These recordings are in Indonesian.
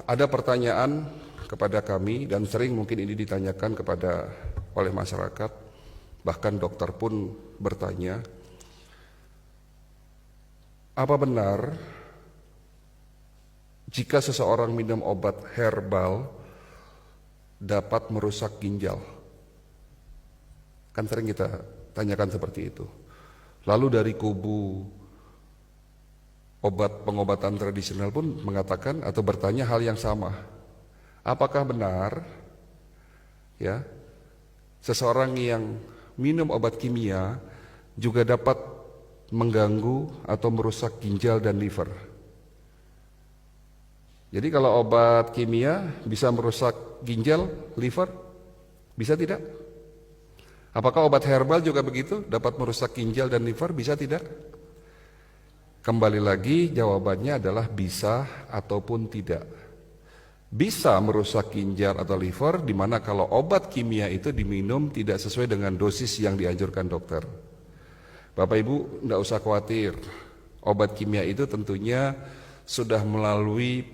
Ada pertanyaan kepada kami dan sering mungkin ini ditanyakan oleh masyarakat, bahkan dokter pun bertanya, apa benar jika seseorang minum obat herbal dapat merusak ginjal? Kan sering kita tanyakan seperti itu. Lalu dari kubu pengobatan tradisional pun mengatakan atau bertanya hal yang sama. Apakah benar ya seseorang yang minum obat kimia juga dapat mengganggu atau merusak ginjal dan liver? Jadi kalau obat kimia bisa merusak ginjal, liver, bisa tidak? Apakah obat herbal juga begitu, dapat merusak ginjal dan liver, bisa tidak? Kembali lagi jawabannya adalah bisa ataupun tidak. Bisa merusak ginjal atau liver, di mana kalau obat kimia itu diminum tidak sesuai dengan dosis yang dianjurkan dokter. Bapak Ibu tidak usah khawatir, obat kimia itu tentunya sudah melalui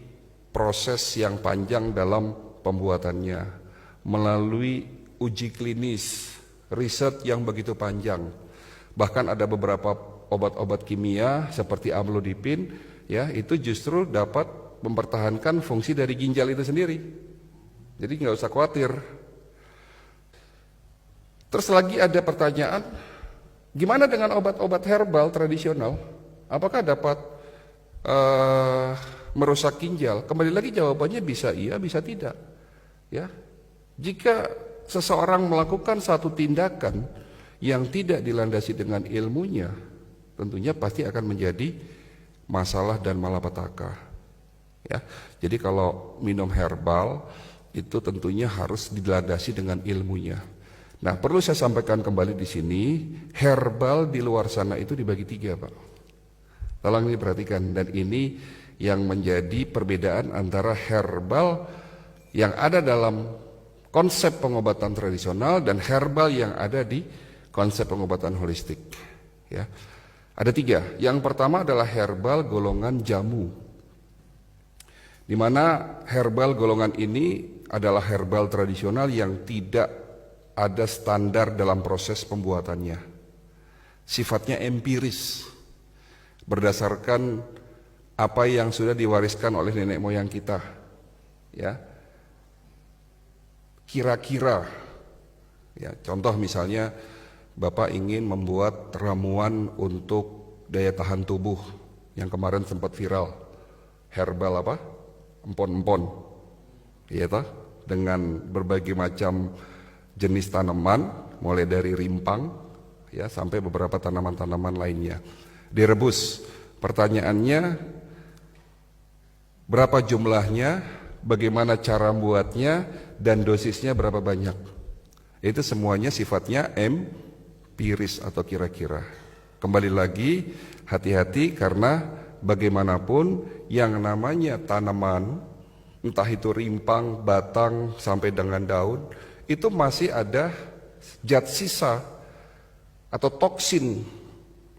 proses yang panjang dalam pembuatannya, melalui uji klinis, riset yang begitu panjang. Bahkan ada beberapa obat-obat kimia seperti amlodipin ya, itu justru dapat mempertahankan fungsi dari ginjal itu sendiri. Jadi nggak usah khawatir. Terus lagi ada pertanyaan, gimana dengan obat-obat herbal tradisional? Apakah dapat merusak ginjal? Kembali lagi jawabannya bisa iya, bisa tidak. Ya, jika seseorang melakukan satu tindakan yang tidak dilandasi dengan ilmunya, tentunya pasti akan menjadi masalah dan malapetaka. Ya, jadi kalau minum herbal itu tentunya harus dilandasi dengan ilmunya. Nah, perlu saya sampaikan kembali di sini, herbal di luar sana itu dibagi 3, Pak. Tolong diperhatikan, dan ini yang menjadi perbedaan antara herbal yang ada dalam konsep pengobatan tradisional dan herbal yang ada di konsep pengobatan holistik. Ya, ada 3. Yang pertama adalah herbal golongan jamu, di mana herbal golongan ini adalah herbal tradisional yang tidak ada standar dalam proses pembuatannya. Sifatnya empiris, berdasarkan apa yang sudah diwariskan oleh nenek moyang kita. Ya, kira-kira, ya, contoh misalnya Bapak ingin membuat ramuan untuk daya tahan tubuh yang kemarin sempat viral, herbal apa? Empon-empon, ya toh, dengan berbagai macam jenis tanaman, mulai dari rimpang, ya, sampai beberapa tanaman-tanaman lainnya, direbus. Pertanyaannya, berapa jumlahnya, bagaimana cara membuatnya, dan dosisnya berapa banyak? Itu semuanya sifatnya empiris atau kira-kira. Kembali lagi, hati-hati karena bagaimanapun yang namanya tanaman, entah itu rimpang, batang, sampai dengan daun, itu masih ada zat sisa atau toksin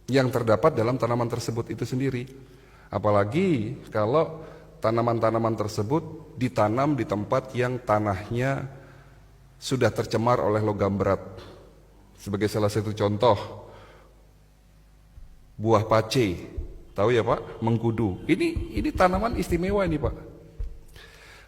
yang terdapat dalam tanaman tersebut itu sendiri. Apalagi kalau tanaman-tanaman tersebut ditanam di tempat yang tanahnya sudah tercemar oleh logam berat. Sebagai salah satu contoh, buah pace, tahu ya Pak, mengkudu. Ini tanaman istimewa ini Pak.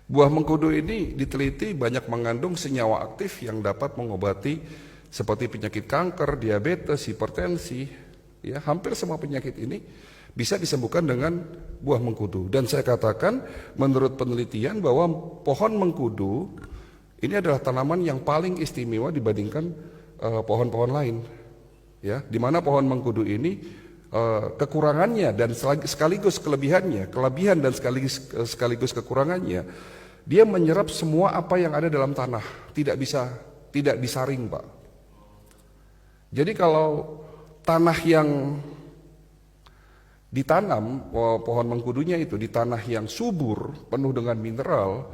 Buah mengkudu ini diteliti banyak mengandung senyawa aktif yang dapat mengobati seperti penyakit kanker, diabetes, hipertensi, ya, hampir semua penyakit ini bisa disembuhkan dengan buah mengkudu. Dan saya katakan menurut penelitian bahwa pohon mengkudu ini adalah tanaman yang paling istimewa dibandingkan pohon-pohon lain. Ya, di mana pohon mengkudu ini kekurangannya dan sekaligus kelebihannya, kelebihan dan sekaligus kekurangannya, dia menyerap semua apa yang ada dalam tanah, tidak disaring, Pak. Jadi kalau tanah yang ditanam pohon mengkudunya itu di tanah yang subur, penuh dengan mineral,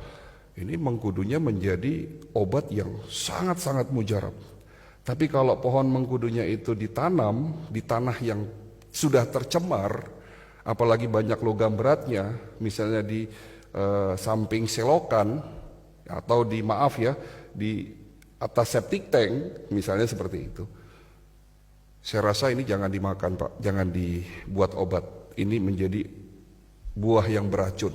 ini mengkudunya menjadi obat yang sangat-sangat mujarab. Tapi kalau pohon mengkudunya itu ditanam di tanah yang sudah tercemar, apalagi banyak logam beratnya, misalnya di samping selokan atau di atas septic tank misalnya seperti itu. Saya rasa ini jangan dimakan Pak, jangan dibuat obat. Ini menjadi buah yang beracun.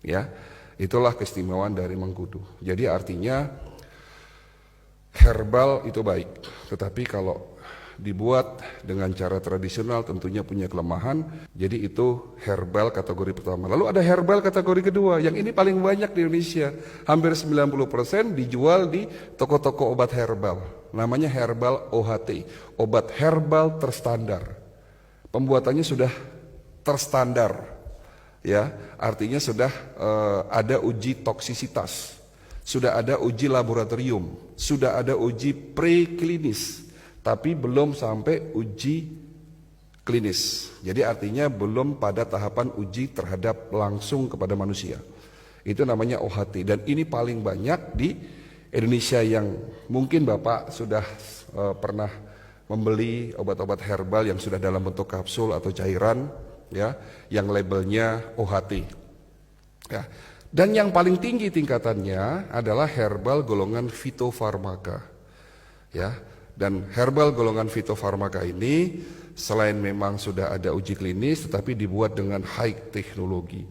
Ya, itulah keistimewaan dari mengkudu. Jadi artinya herbal itu baik, tetapi kalau dibuat dengan cara tradisional tentunya punya kelemahan. Jadi itu herbal kategori pertama. Lalu ada herbal kategori kedua, yang ini paling banyak di Indonesia. Hampir 90% dijual di toko-toko obat herbal. Namanya herbal OHT, obat herbal terstandar. Pembuatannya sudah terstandar, ya, artinya sudah ada uji toksisitas, sudah ada uji laboratorium, sudah ada uji preklinis, tapi belum sampai uji klinis. Jadi artinya belum pada tahapan uji terhadap langsung kepada manusia. Itu namanya OHT, dan ini paling banyak di Indonesia. Yang mungkin Bapak sudah pernah membeli obat-obat herbal yang sudah dalam bentuk kapsul atau cairan, ya, yang labelnya OHT. Ya. Dan yang paling tinggi tingkatannya adalah herbal golongan fitofarmaka. Ya. Dan herbal golongan fitofarmaka ini selain memang sudah ada uji klinis, tetapi dibuat dengan high teknologi.